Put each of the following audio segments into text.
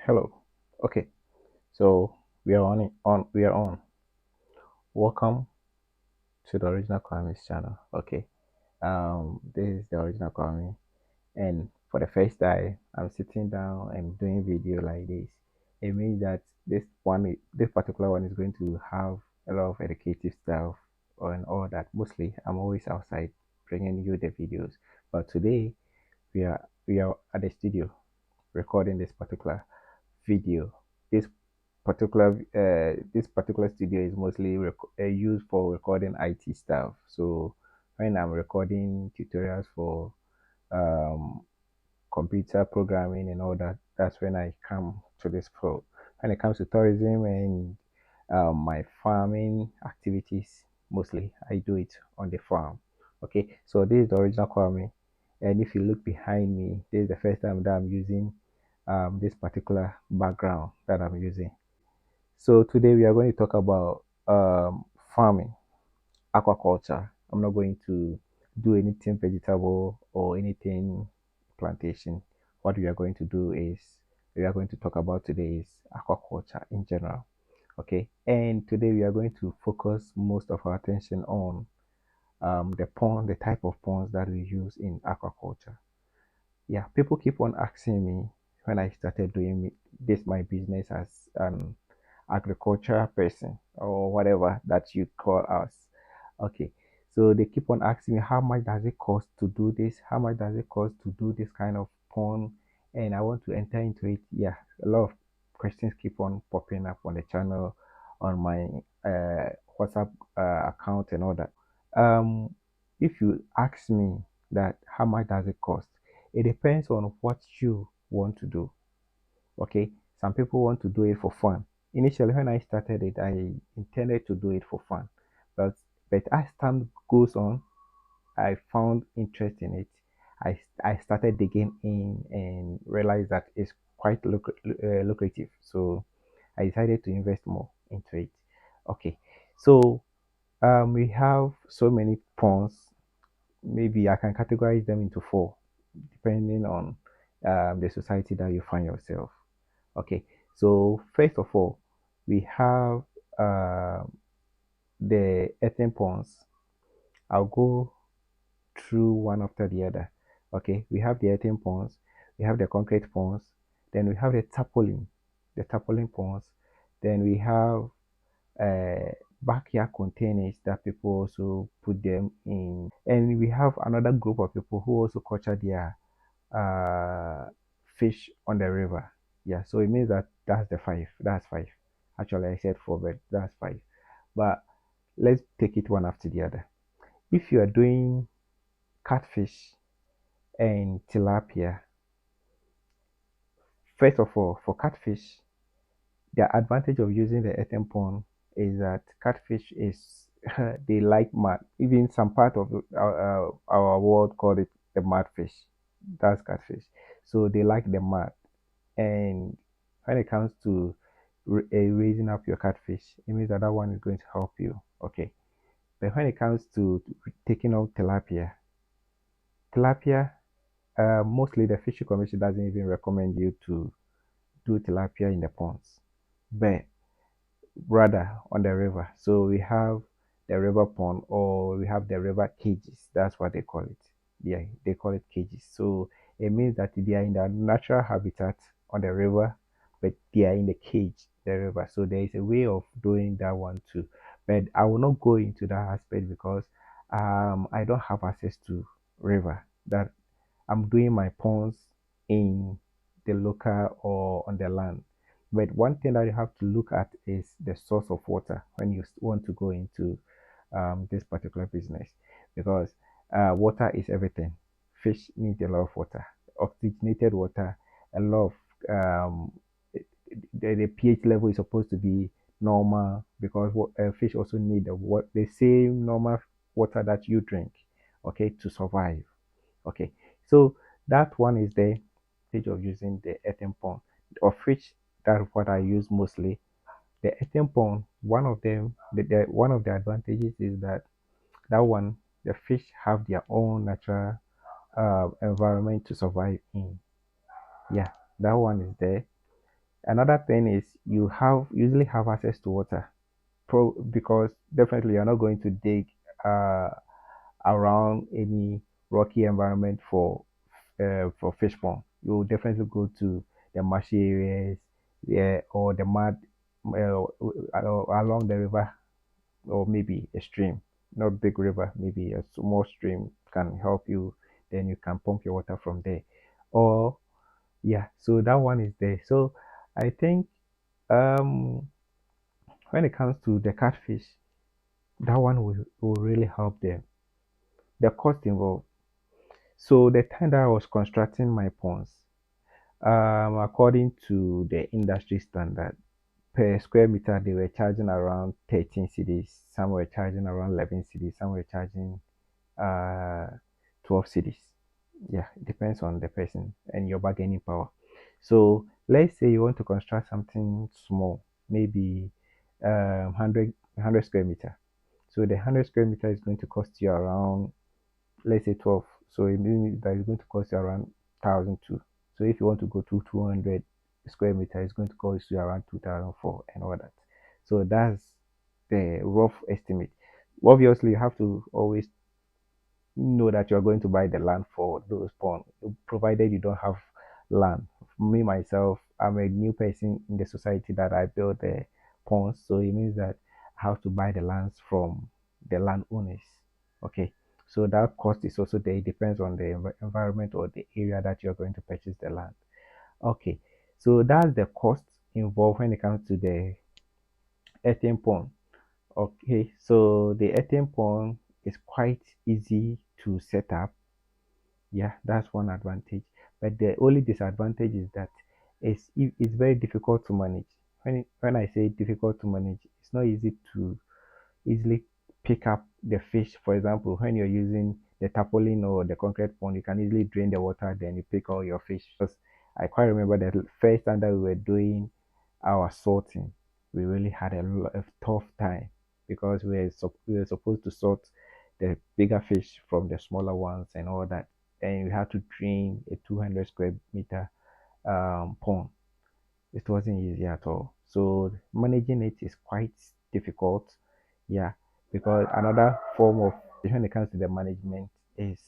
Hello. Okay, so we are on it. On we are on. Welcome to the original Kwame's channel. Okay. This is the original Kwame, and for the first time, I'm sitting down and doing video like this. It means that this particular one is going to have a lot of educative stuff and all that. Mostly, I'm always outside bringing you the videos, but today we are at the studio recording this particular video. This particular studio is mostly used for recording IT stuff. So when I'm recording tutorials for um, computer programming and all that, that's when I come to this pro. When it comes to tourism and my farming activities, mostly I do it on the farm. Okay, so this is the original Kwame, and if you look behind me, this is the first time that I'm using this particular background that I'm using. So today we are going to talk about farming, aquaculture. I'm not going to do anything vegetable or anything plantation. What we are going to do is we are going to talk about today is aquaculture in general. Okay, and today we are going to focus most of our attention on the type of ponds that we use in aquaculture. Yeah, people keep on asking me when I started doing this my business as an agricultural person or whatever that you call us. Okay, so they keep on asking me how much does it cost to do this? How much does it cost to do this kind of pond? And I want to enter into it. Yeah, a lot of questions keep on popping up on the channel, on my WhatsApp account and all that. Um, if you ask me that how much does it cost, it depends on what you want to do. Okay, some people want to do it for fun. Initially, when I started it, I intended to do it for fun, but as time goes on, I found interest in it. I started digging in and realized that it's quite lucrative. So I decided to invest more into it. Okay, so we have so many ponds. Maybe I can categorize them into four, depending on the society that you find yourself. Okay, so first of all, we have uh, the earthen ponds. I'll go through one after the other. Okay, we have the earthen ponds, we have the concrete ponds, then we have the tarpaulin ponds, then we have uh, backyard containers that people also put them in, and we have another group of people who also culture their uh, fish on the river. Yeah, so it means that that's the five. That's five. Actually, I said four, but that's five. But let's take it one after the other. If you are doing catfish and tilapia, first of all, for catfish, the advantage of using the earthen pond is that catfish is they like mud. Even some part of our world call it the mud fish. That's catfish. So they like the mud. And when it comes to raising up your catfish, it means that that one is going to help you. Okay. But when it comes to taking out tilapia, mostly the Fishery Commission doesn't even recommend you to do tilapia in the ponds, but rather on the river. So we have the river pond or we have the river cages. That's what they call it. Yeah, they call it cages. So it means that they are in their natural habitat on the river, but they are in the cage, the river. So there is a way of doing that one too. But I will not go into that aspect because I don't have access to river. That I'm doing my ponds in the local or on the land. But one thing that you have to look at is the source of water when you want to go into this particular business because water is everything. Fish need a lot of water, oxygenated water, a lot of um, the pH level is supposed to be normal because fish also need the same normal water that you drink, okay, to survive. Okay, so that one is the stage of using the earthen pond, of which that's what I use mostly. The earthen pond, one of the advantages is that that one the fish have their own natural environment to survive in. Yeah, that one is there. Another thing is you have usually have access to water, because definitely you're not going to dig uh, around any rocky environment for fish pond. You will definitely go to the marshy areas, yeah, or the mud along the river, or maybe a stream, not big river, maybe a small stream can help you. Then you can pump your water from there. Or yeah, so that one is there. So I think um when it comes to the catfish, that one will really help them. The cost involved. So the time that I was constructing my ponds, according to the industry standard, per square meter they were charging around 13 cedis. Some were charging around 11 cedis. Some were charging uh 12 cedis. Yeah, it depends on the person and your bargaining power. So let's say you want to construct something small, maybe 100 square meter. So the 100 square meter is going to cost you around, let's say 12. So it means that it's going to cost you around 1,002. So if you want to go to 200 square meter, it's going to cost you around 2004 and all that. So that's the rough estimate. Obviously, you have to always know that you're going to buy the land for those ponds, provided you don't have land. Me myself, I'm a new person in the society that I built the ponds, so it means that I have to buy the lands from the landowners. Okay, so that cost is also there. It depends on the environment or the area that you're going to purchase the land. Okay, so that's the cost involved when it comes to the earthen pond. Okay, so the earthen pond is quite easy to set up. Yeah, that's one advantage. But the only disadvantage is that it's very difficult to manage. When I say difficult to manage, it's not easy to easily pick up the fish. For example, when you're using the tarpaulin or the concrete pond, you can easily drain the water, then you pick all your fish. Because I quite remember that first time that we were doing our sorting, we really had a tough time because we were supposed to sort the bigger fish from the smaller ones and all that, and we had to drain a 200 square meter pond. It wasn't easy at all. So managing it is quite difficult. Yeah, because another form of when it comes to the management is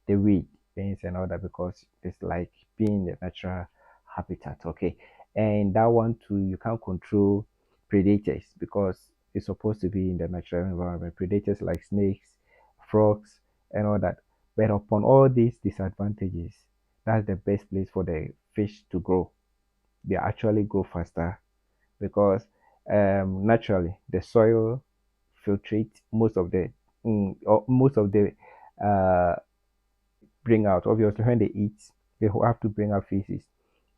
the weed things and all that, because it's like being the natural habitat. Okay, and that one too, you can't control predators because it's supposed to be in the natural environment. Predators like snakes, frogs, and all that. But upon all these disadvantages, that's the best place for the fish to grow. They actually grow faster because naturally the soil filtrates most of the uh, bring out. Obviously, when they eat, they have to bring out feces.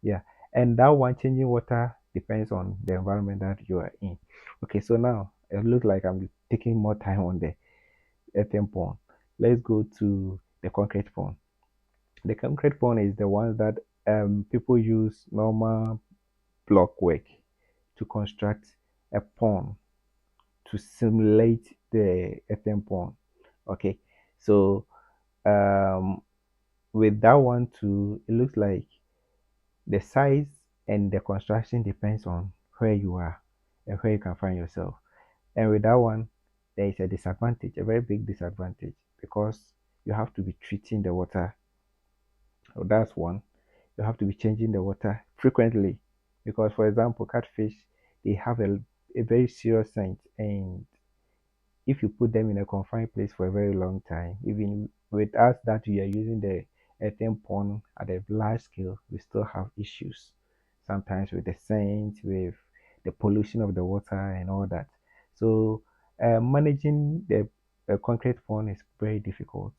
Yeah, and that one changing water depends on the environment that you are in. Okay, so now it looks like I'm taking more time on the earthen pond. Let's go to the concrete pond. The concrete pond is the one that people use normal block work to construct a pond to simulate the earthen pond. Okay, so um, with that one too, it looks like the size and the construction depends on where you are and where you can find yourself. And with that one, there is a disadvantage, a very big disadvantage, because you have to be treating the water. So that's one. You have to be changing the water frequently because, for example, catfish, they have a very serious scent, and if you put them in a confined place for a very long time, even with us that we are using the earthen pond at a large scale, we still have issues. Sometimes with the scent, with the pollution of the water and all that. So managing the concrete pond is very difficult.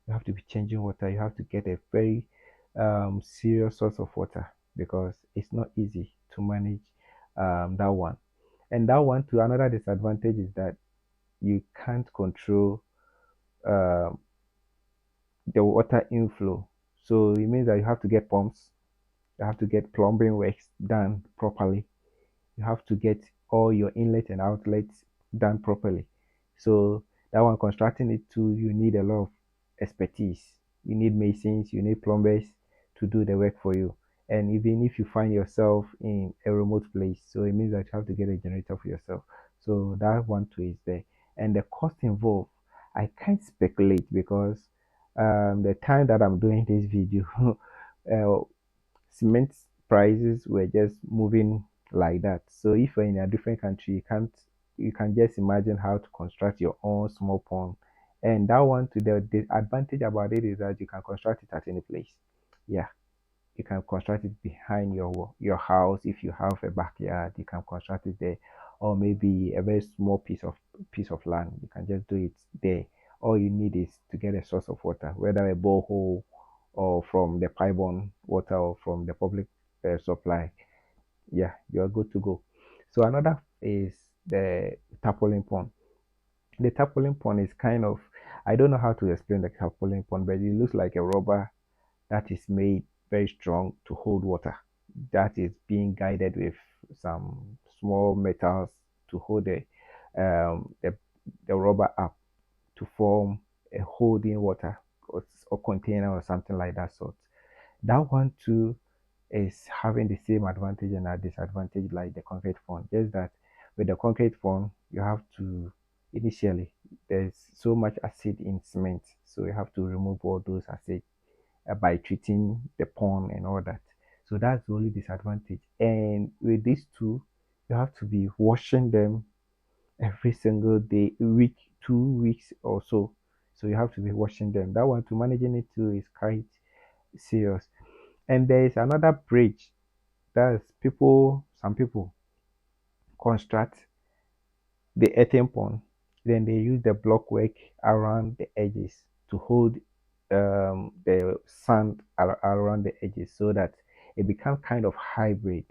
You have to be changing water. You have to get a very serious source of water because it's not easy to manage that one. And that one, to another disadvantage is that you can't control uh, the water inflow. So it means that you have to get pumps, you have to get plumbing works done properly, you have to get all your inlet and outlets done properly. So that one constructing it too, you need a lot of expertise. You need masons, you need plumbers to do the work for you. And even if you find yourself in a remote place, so it means that you have to get a generator for yourself. So that one too is there. And the cost involved, I can't speculate because the time that I'm doing this video, uh, cement prices were just moving like that. So if you're in a different country, you can just imagine how to construct your own small pond. And that one to the advantage about it is that you can construct it at any place. Yeah, you can construct it behind your house. If you have a backyard, you can construct it there, or maybe a very small piece of land, you can just do it there. All you need is to get a source of water, whether a borehole or from the pipeline water or from the public supply. Yeah, you're good to go. So another is the tarpaulin pond. The tarpaulin pond is kind of, I don't know how to explain the tarpaulin pond, but it looks like a rubber that is made very strong to hold water. That is being guided with some small metals to hold um, the, the rubber up to form a holding water, or container or something like that sort. That one too is having the same advantage and a disadvantage like the concrete pond. Just that with the concrete pond, you have to initially there's so much acid in cement, so you have to remove all those acid by treating the pond and all that. So that's the only disadvantage. And with these two, you have to be washing them every single day, week, 2 weeks or so. So you have to be washing them. That one to managing it too is quite serious. And there is another bridge that some people construct the earthen pond. Then they use the block work around the edges to hold the sand around the edges so that it becomes kind of hybrid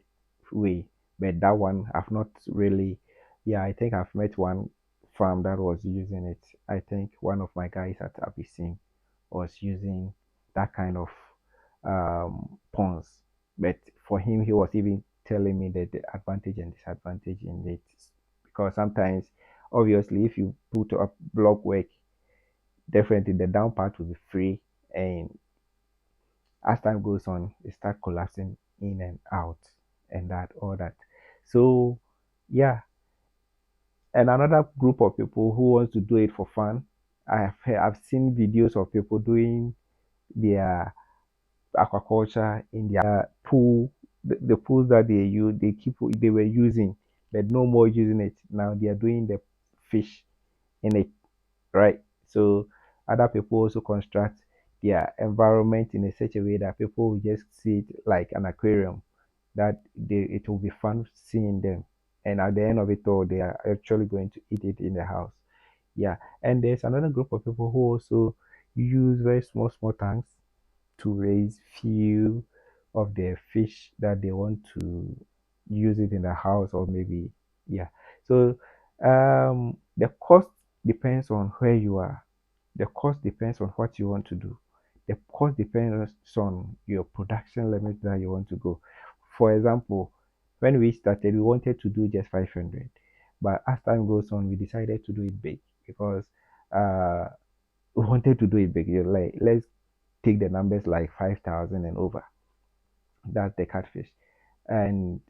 way. But that one I've not really, yeah, I think I've met one farm that was using it. I think one of my guys at Abyssine was using that kind of ponds. But for him, he was even telling me that the advantage and disadvantage in it, because sometimes, obviously, if you put up block work, definitely the down part will be free, and as time goes on, it start collapsing in and out, and that all that. So, yeah, and another group of people who wants to do it for fun. I've seen videos of people doing their aquaculture in their pool, the pools that they were using, but no more using it. Now they are doing the fish in it, right? So other people also construct their environment in a such a way that people will just see it like an aquarium, that it will be fun seeing them. And at the end of it all, they are actually going to eat it in the house. Yeah. And there's another group of people who also use very small tanks to raise few of the fish that they want to use it in the house, or maybe, yeah. So the cost depends on where you are. The cost depends on what you want to do. The cost depends on your production limit that you want to go. For example, when we started, we wanted to do just 500, but as time goes on, we decided to do it big because uh, we wanted to do it big. Like, let's take the numbers like 5,000 and over. That's the catfish. And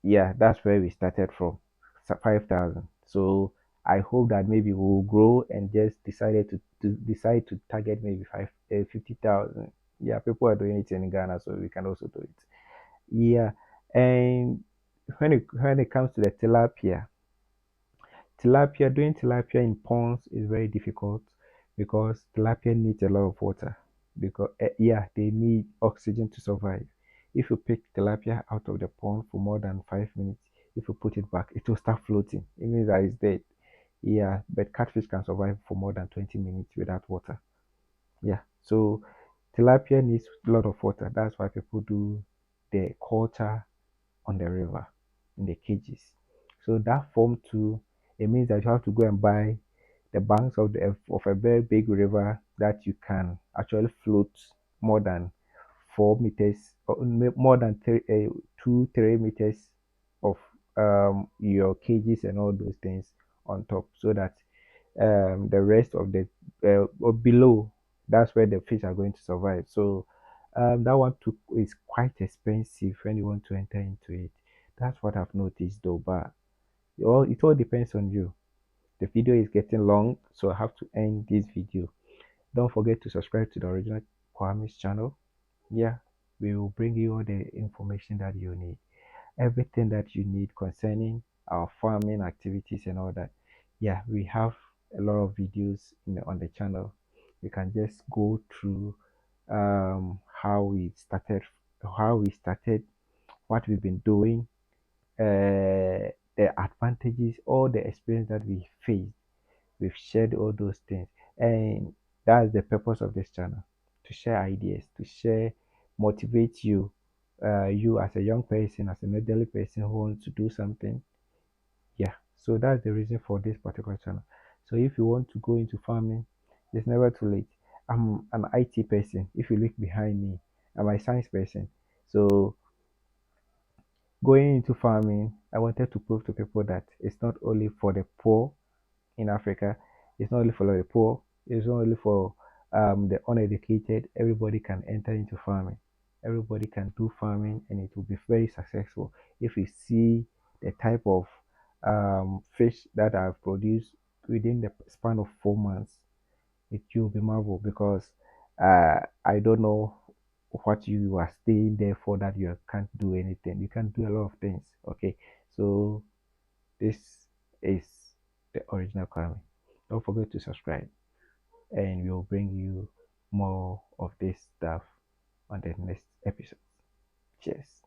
yeah, that's where we started from, 5,000. So I hope that maybe we'll grow and just decide to target maybe 50,000. Yeah, people are doing it in Ghana, so we can also do it. Yeah, and when it comes to the doing tilapia in ponds is very difficult because tilapia needs a lot of water. Because yeah, they need oxygen to survive. If you pick tilapia out of the pond for more than 5 minutes, if you put it back, it will start floating. It means that it's dead. Yeah, but catfish can survive for more than 20 minutes without water. Yeah, so tilapia needs a lot of water. That's why people do the culture on the river in the cages. So that form too, it means that you have to go and buy the banks of a very big river that you can actually float more than 4 meters, or more than 2 3 meters of your cages and all those things on top, so that the rest of the or below, that's where the fish are going to survive. So That one took is quite expensive when you want to enter into it. That's what I've noticed though, but it all depends on you. The video is getting long, so I have to end this video. Don't forget to subscribe to the original Kwame's channel. Yeah, we will bring you all the information that you need, everything that you need concerning our farming activities and all that. Yeah, we have a lot of videos on the channel. You can just go through how we started, what we've been doing, the advantages, all the experience that we faced. We've shared all those things, and that's the purpose of this channel: to share ideas, to share, motivate you, you as a young person, as an elderly person who wants to do something. Yeah, so that's the reason for this particular channel. So if you want to go into farming, it's never too late. I'm an IT person. If you look behind me, I'm a science person. So going into farming, I wanted to prove to people that it's not only for the poor in Africa. It's not only for the poor. It's not only for the uneducated. Everybody can enter into farming. Everybody can do farming, and it will be very successful. If you see the type of fish that I've produced within the span of 4 months, it will be marvel because I don't know what you are staying there for, that you can't do anything. You can do a lot of things. Okay, so this is the original Kwame. Don't forget to subscribe, and we'll bring you more of this stuff on the next episode. Cheers.